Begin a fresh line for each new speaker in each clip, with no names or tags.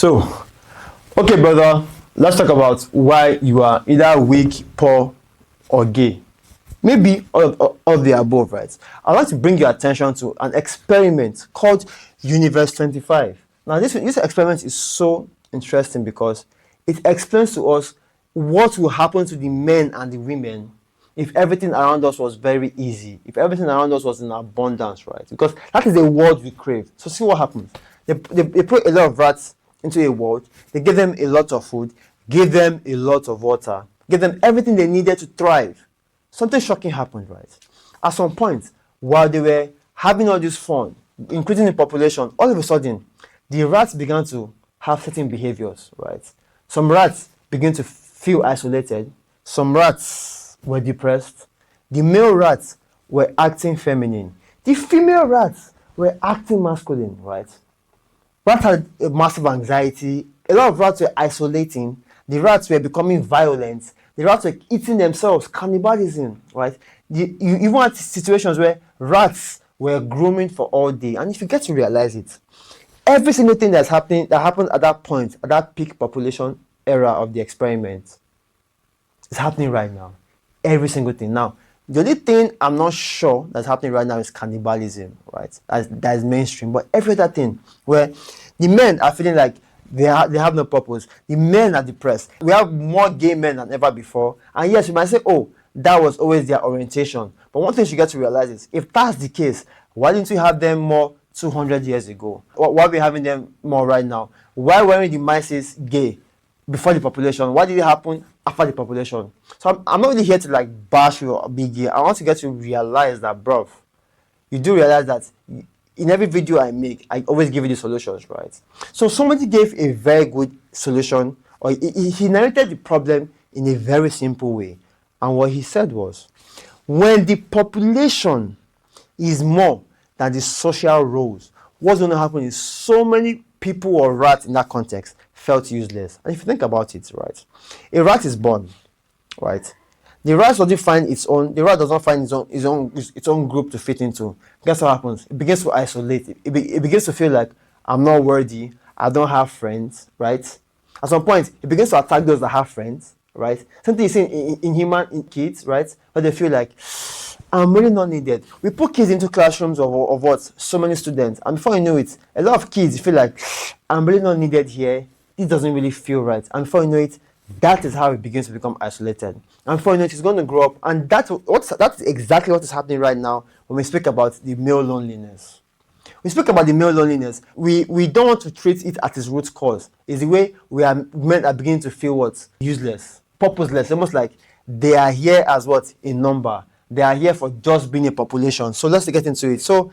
So, okay, brother, let's talk about why you are either weak, poor, or gay. Maybe all of the above, right? I'd like to bring your attention to an experiment called Universe 25. Now, this experiment is so interesting because it explains to us what will happen to the men and the women if everything around us was very easy, if everything around us was in abundance, right? Because that is the world we crave. So see what happens. They put a lot of rats into a world, they give them a lot of food, give them a lot of water, give them everything they needed to thrive. Something shocking happened, right? At some point, while they were having all this fun, increasing the population, all of a sudden, the rats began to have certain behaviors, right? Some rats began to feel isolated. Some rats were depressed. The male rats were acting feminine. The female rats were acting masculine, right? Rats had a massive anxiety. A lot of rats were isolating. The rats were becoming violent. The rats were eating themselves, cannibalism, right? You even had situations where rats were grooming for all day. And if you get to realize it, every single thing that happened at that point, at that peak population era of the experiment, is happening right now. Every single thing. Now, the only thing I'm not sure that's happening right now is cannibalism, right? That is mainstream. But every other thing where the men are feeling like they have no purpose. The men are depressed. We have more gay men than ever before. And yes, you might say, oh, that was always their orientation. But one thing you get to realize is, if that's the case, why didn't we have them more 200 years ago? Why are we having them more right now? Why weren't the masses gay before the population? Why did it happen after the population? So I'm not really here to like bash you or be gay. I want to get to realize that, bro, you do realize that in every video I make, I always give you the solutions, right? So somebody gave a very good solution, or he narrated the problem in a very simple way. And what he said was, when the population is more than the social roles, what's going to happen is so many people or rats in that context felt useless. And if you think about it, right, a rat is born, right? The rat doesn't find its own. The rat does not find its own group to fit into. Guess what happens? It begins to isolate. It begins to feel like I'm not worthy. I don't have friends, right? At some point, it begins to attack those that have friends, right? Something you see in kids, right? Where they feel like I'm really not needed. We put kids into classrooms of what? So many students, and before you know it, a lot of kids feel like I'm really not needed here. This doesn't really feel right, and before you know it, that is how it begins to become isolated. And before you know it, it's going to grow up. And that's exactly what is happening right now when we speak about the male loneliness. We speak about the male loneliness. We don't want to treat it at its root cause. It's the way men are beginning to feel what? Useless, purposeless, almost like they are here as what? A number. They are here for just being a population. So let's get into it. So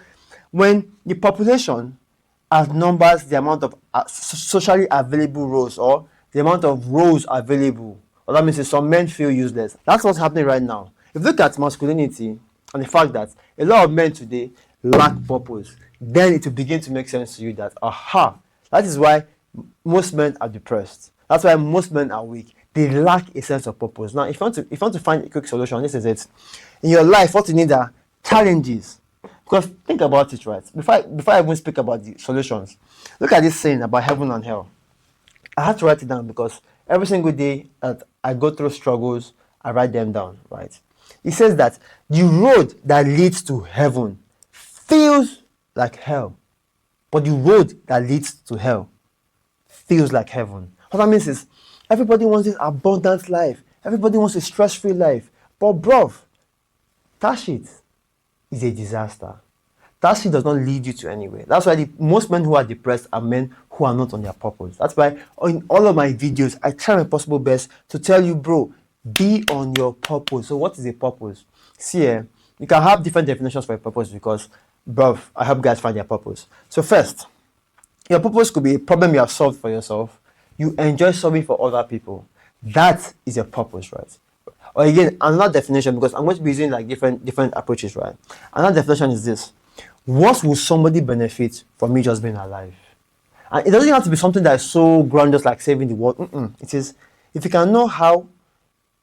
when the population outnumbers the amount of socially available roles, or the amount of roles available, or that means some men feel useless. That's what's happening right now. If you look at masculinity and the fact that a lot of men today lack purpose, then it will begin to make sense to you that, aha, that is why most men are depressed. That's why most men are weak. They lack a sense of purpose. Now, if you want to find a quick solution, this is it. In your life, what you need are challenges. Because think about it, right? Before I even speak about the solutions, look at this saying about heaven and hell. I had to write it down because every single day that I go through struggles, I write them down, right? It says that the road that leads to heaven feels like hell, but the road that leads to hell feels like heaven. What that means is everybody wants this abundant life. Everybody wants a stress-free life. But bruv, that shit is a disaster. That shit does not lead you to anywhere. That's why most men who are depressed are men who are not on their purpose. That's why in all of my videos, I try my possible best to tell you, bro, be on your purpose. So what is a purpose? See, you can have different definitions for a purpose because, bro, I help guys find their purpose. So first, your purpose could be a problem you have solved for yourself. You enjoy solving for other people. That is your purpose, right? Or again, another definition, because I'm going to be using like different approaches, right? Another definition is this. What will somebody benefit from me just being alive? And it doesn't have to be something that is so grandiose like saving the world. It is, if you can know how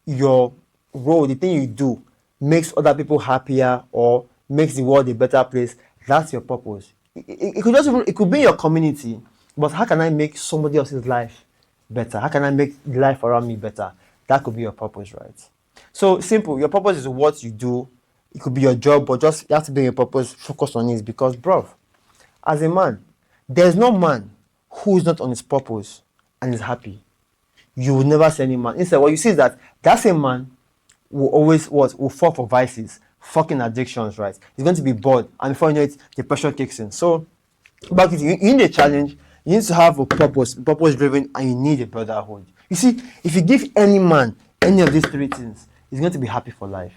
your role, the thing you do, makes other people happier or makes the world a better place, that's your purpose. It could be in your community. but how can I make somebody else's life better? How can I make the life around me better? That could be your purpose, right? So simple. Your purpose is what you do. It could be your job, but just you have to be your purpose, focus on it. Because, bro, as a man, there's no man who is not on his purpose and is happy. You will never see any man. Instead, what you see is that same man will always will fall for vices, fucking addictions, right? He's going to be bored, and before you know it, depression kicks in. So, back to you need a challenge. You need to have a purpose driven, and you need a brotherhood. You see, if you give any man any of these three things, he's going to be happy for life.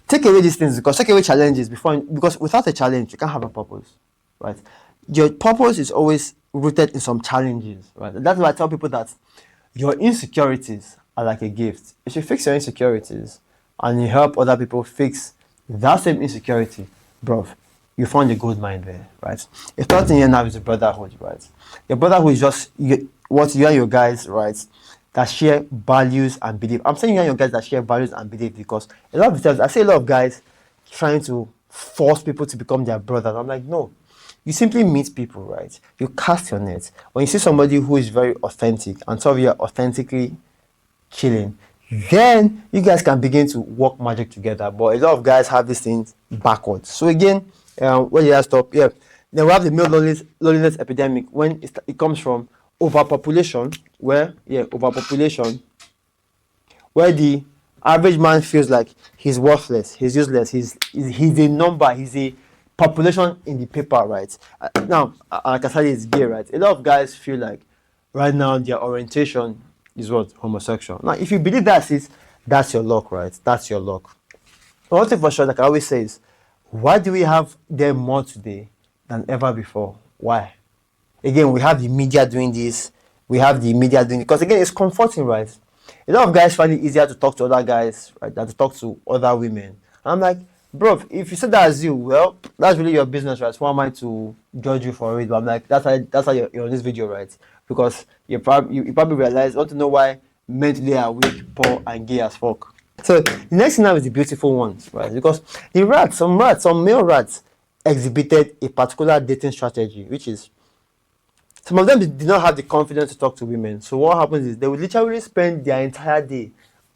Take away these things, because take away challenges because without a challenge, you can't have a purpose, right? Your purpose is always rooted in some challenges, right? That's why I tell people that your insecurities are like a gift. If you fix your insecurities and you help other people fix that same insecurity, bro, you found a gold mine there, right? The third thing here now is the brotherhood, right? Your brotherhood is just what you and your guys, right, that share values and belief. I'm saying you and your guys that share values and belief because a lot of times I see a lot of guys trying to force people to become their brothers. I'm like, no. You simply meet people, right? You cast your net. When you see somebody who is very authentic and so you're authentically chilling, then you guys can begin to work magic together. But a lot of guys have these things backwards. So again, where did I stop? Yeah. Then we have the male loneliness epidemic when it comes from overpopulation, where the average man feels like he's worthless, he's useless, he's a number, he's a population in the paper, right? Now, like I said, it's gay, right? A lot of guys feel like right now their orientation is what? Homosexual. Now, if you believe that's it, that's your luck, right? That's your luck. One thing for sure, like I always say, is why do we have them more today than ever before? Why? Again, we have the media doing this. Because again, it's comforting, right? A lot of guys find it easier to talk to other guys, right, than to talk to other women. And I'm like, bro, if you said that as you, well, that's really your business, right? So why am I to judge you for it? But I'm like, that's how you're on this video, right? Because you probably realize, want to know why men today are weak, poor, and gay as fuck. So the next thing now is the beautiful ones, right? Because some male rats exhibited a particular dating strategy, which is some of them did not have the confidence to talk to women. So what happens is they would literally spend their entire day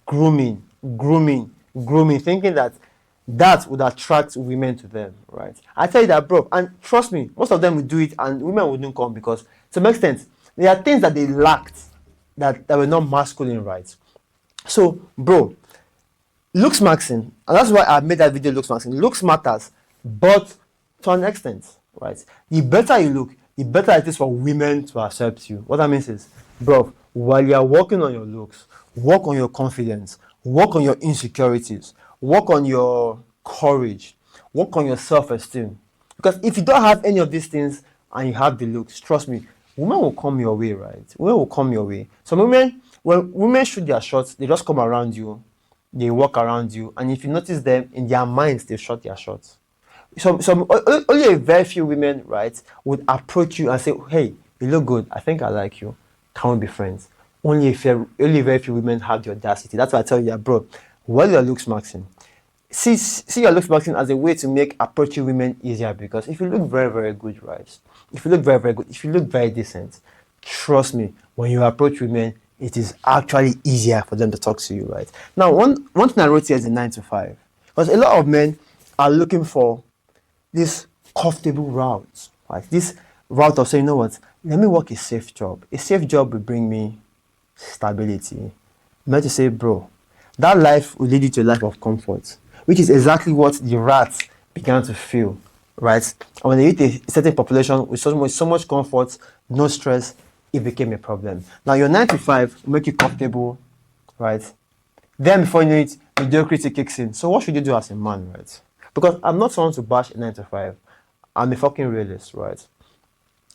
grooming, thinking that would attract women to them, right? I tell you that, bro, and trust me, most of them would do it and women wouldn't come because to some extent, there are things that they lacked that were not masculine, right? So, bro, looks maxing, and that's why I made that video looks maxing. Looks matters, but to an extent, right? The better you look, the better it is for women to accept you. What that means is, bro, while you are working on your looks, work on your confidence, work on your insecurities, work on your courage, work on your self-esteem. Because if you don't have any of these things and you have the looks, trust me, women will come your way, right? Women will come your way. Some women, when women shoot their shots, they just come around you, they walk around you, and if you notice them, in their minds, they shot their shots. Only a very few women, right, would approach you and say, hey, you look good, I think I like you, can we be friends? Only very few women have the audacity. That's why I tell you that, bro, while your looks maxing, see your looks maxing as a way to make approaching women easier. Because if you look very, very good, right, if you look very, very good, if you look very decent, trust me, when you approach women, it is actually easier for them to talk to you, right? Now, one thing I wrote here is a 9 to 5. Because a lot of men are looking for this comfortable route, right? This route of saying, you know what, let me work a safe job. A safe job will bring me stability. I'm meant to say, bro, that life will lead you to a life of comfort, which is exactly what the rats began to feel, right? And when they hit a certain population with so much comfort, no stress, it became a problem. Now, your 9 to 5 will make you comfortable, right? Then before you know it, mediocrity kicks in. So what should you do as a man, right? Because I'm not someone to bash a 9 to 5. I'm a fucking realist, right?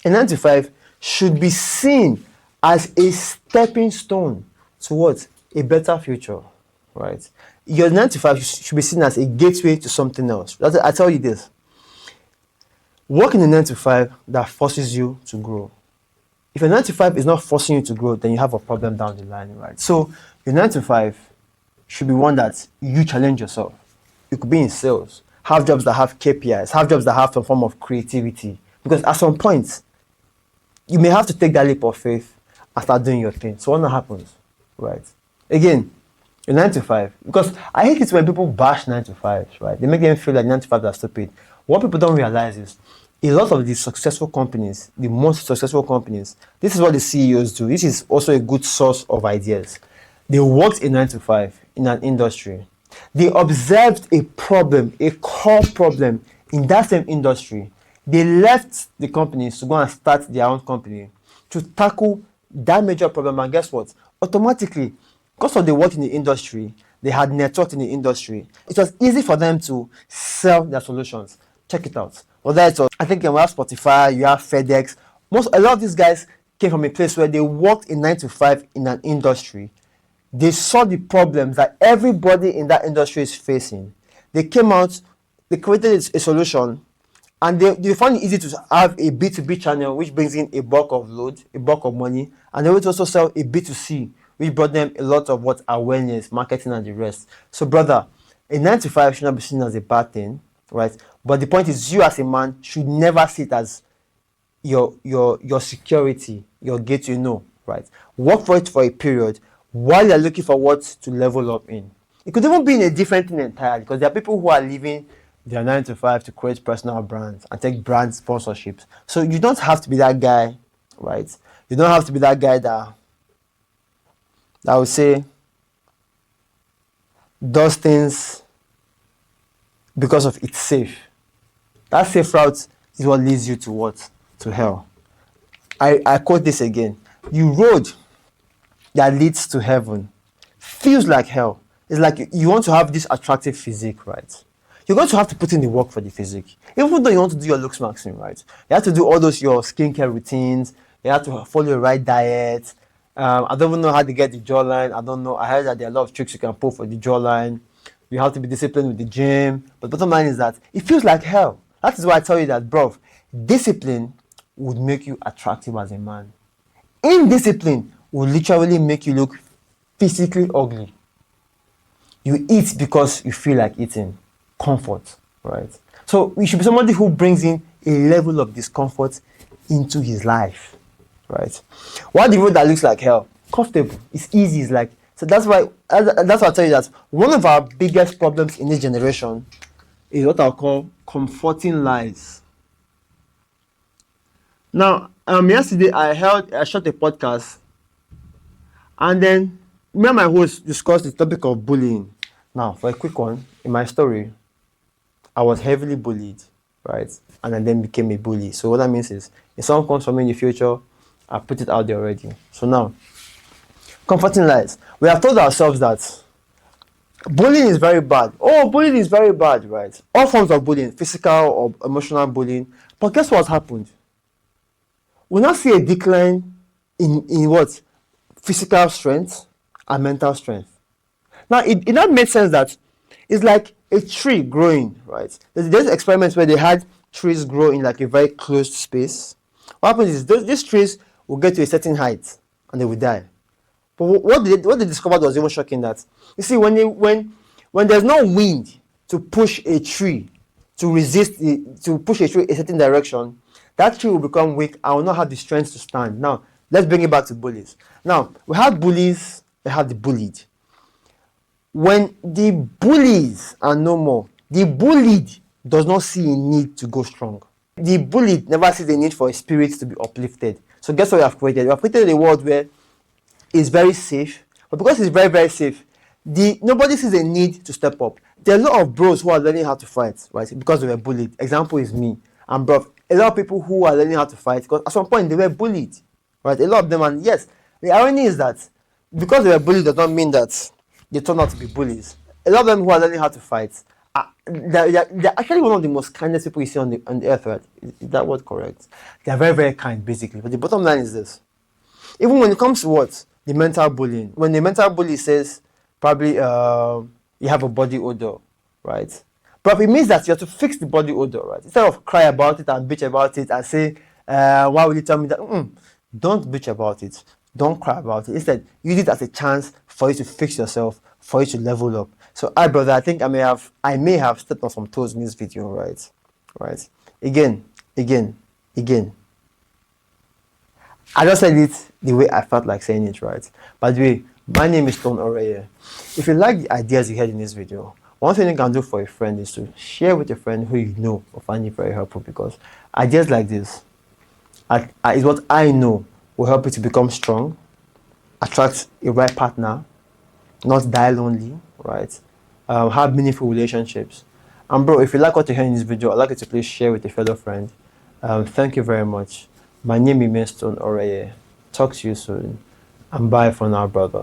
A 9 to 5 should be seen as a stepping stone towards a better future, right? Your 9 to 5 should be seen as a gateway to something else. I tell you this. Work in a 9 to 5 that forces you to grow. If a 9 to 5 is not forcing you to grow, then you have a problem down the line, right? So your 9 to 5 should be one that you challenge yourself. You could be in sales, have jobs that have KPIs, have jobs that have some form of creativity. Because at some point, you may have to take that leap of faith and start doing your thing. So what happens, right? Again, a 9 to 5, because I hate it when people bash 9 to 5s, right? They make them feel like 9 to 5 are stupid. What people don't realize is a lot of the successful companies, the most successful companies, this is what the CEOs do. This is also a good source of ideas. They worked a 9 to 5 in an industry. They observed a problem, a core problem in that same industry. They left the companies to go and start their own company to tackle that major problem. And guess what? Automatically, because of the work in the industry, they had networked in the industry. It was easy for them to sell their solutions. Check it out. Whether it's, I think you have Spotify, you have FedEx. A lot of these guys came from a place where they worked in 9 to 5 in an industry. They saw the problems that everybody in that industry is facing. They came out, they created a solution, and they found it easy to have a B2B channel, which brings in a bulk of load, a bulk of money, and they would also sell a B2C, which brought them a lot of awareness, marketing, and the rest. So, brother, a 9 to 5 should not be seen as a bad thing, right? But the point is, you as a man should never see it as your security, your gateway, no, right? Work for it for a period while you're looking for what to level up in. It could even be in a different thing entirely, because there are people who are leaving their 9 to 5 to create personal brands and take brand sponsorships. So you don't have to be that guy, right? You don't have to be that guy that would say does things because of it's safe. That safe route is what leads you to what? To hell. I quote this again. The road that leads to heaven feels like hell. It's like you want to have this attractive physique, right? You're going to have to put in the work for the physique. Even though you want to do your looks maximum, right? You have to do all those your skincare routines. You have to follow the right diet. I don't even know how to get the jawline. I don't know. I heard that there are a lot of tricks you can pull for the jawline. You have to be disciplined with the gym. But the bottom line is that it feels like hell. That is why I tell you that, bro, discipline would make you attractive as a man. Indiscipline will literally make you look physically ugly. You eat because you feel like eating. Comfort, right? So you should be somebody who brings in a level of discomfort into his life, right? What the road that looks like hell? Comfortable. It's easy. It's like, so that's why I tell you that one of our biggest problems in this generation is what I'll call comforting lies. Now, yesterday I shot a podcast, and then me and my host discussed the topic of bullying. Now, for a quick one, in my story, I was heavily bullied, right? And I then became a bully. So what that means is, if someone comes for me in the future, I put it out there already. So now, comforting lies. We have told ourselves that bullying is very bad. Oh, bullying is very bad, right? All forms of bullying, physical or emotional bullying. But guess what happened? We now see a decline in what? Physical strength and mental strength. Now, it not makes sense that it's like a tree growing, right? There's experiments where they had trees grow in like a very closed space. What happens is these trees will get to a certain height and they will die. But what they discovered was even shocking. That you see, when there's no wind to push a tree to push a tree a certain direction, that tree will become weak and will not have the strength to stand. Now, let's bring it back to bullies. Now, we have bullies, we have the bullied. When the bullies are no more, the bullied does not see a need to go strong. The bullied never sees a need for a spirit to be uplifted. So guess what we have created? We have created a world where it's very safe, but because it's very, very safe, nobody sees a need to step up. There are a lot of bros who are learning how to fight, right? Because they were bullied. Example is me. And bro, a lot of people who are learning how to fight because at some point they were bullied, right? A lot of them, and yes, the irony is that because they were bullied does not mean that they turn out to be bullies. A lot of them who are learning how to fight, they're actually one of the most kindest people you see on the earth, right? Is that word correct? They're very, very kind, basically. But the bottom line is this. Even when it comes to what? The mental bullying. When the mental bully says, probably, you have a body odor, right? But it means that you have to fix the body odor, right? Instead of cry about it and bitch about it and say, why will you tell me that? Don't bitch about it. Don't cry about it. Instead, use it as a chance for you to fix yourself, for you to level up. So, brother, I think I may have stepped on some toes in this video, right? Again. I just said it the way I felt like saying it, right? By the way, my name is Stone Oreye. If you like the ideas you heard in this video, one thing you can do for a friend is to share with a friend who you know or find it very helpful, because ideas like this is what I know will help you to become strong, attract a right partner, not die lonely, right? Have meaningful relationships. And bro, if you like what you heard in this video, I'd like you to please share with a fellow friend. Thank you very much. My name is Stone Oreye. Talk to you soon. And bye for now, brother.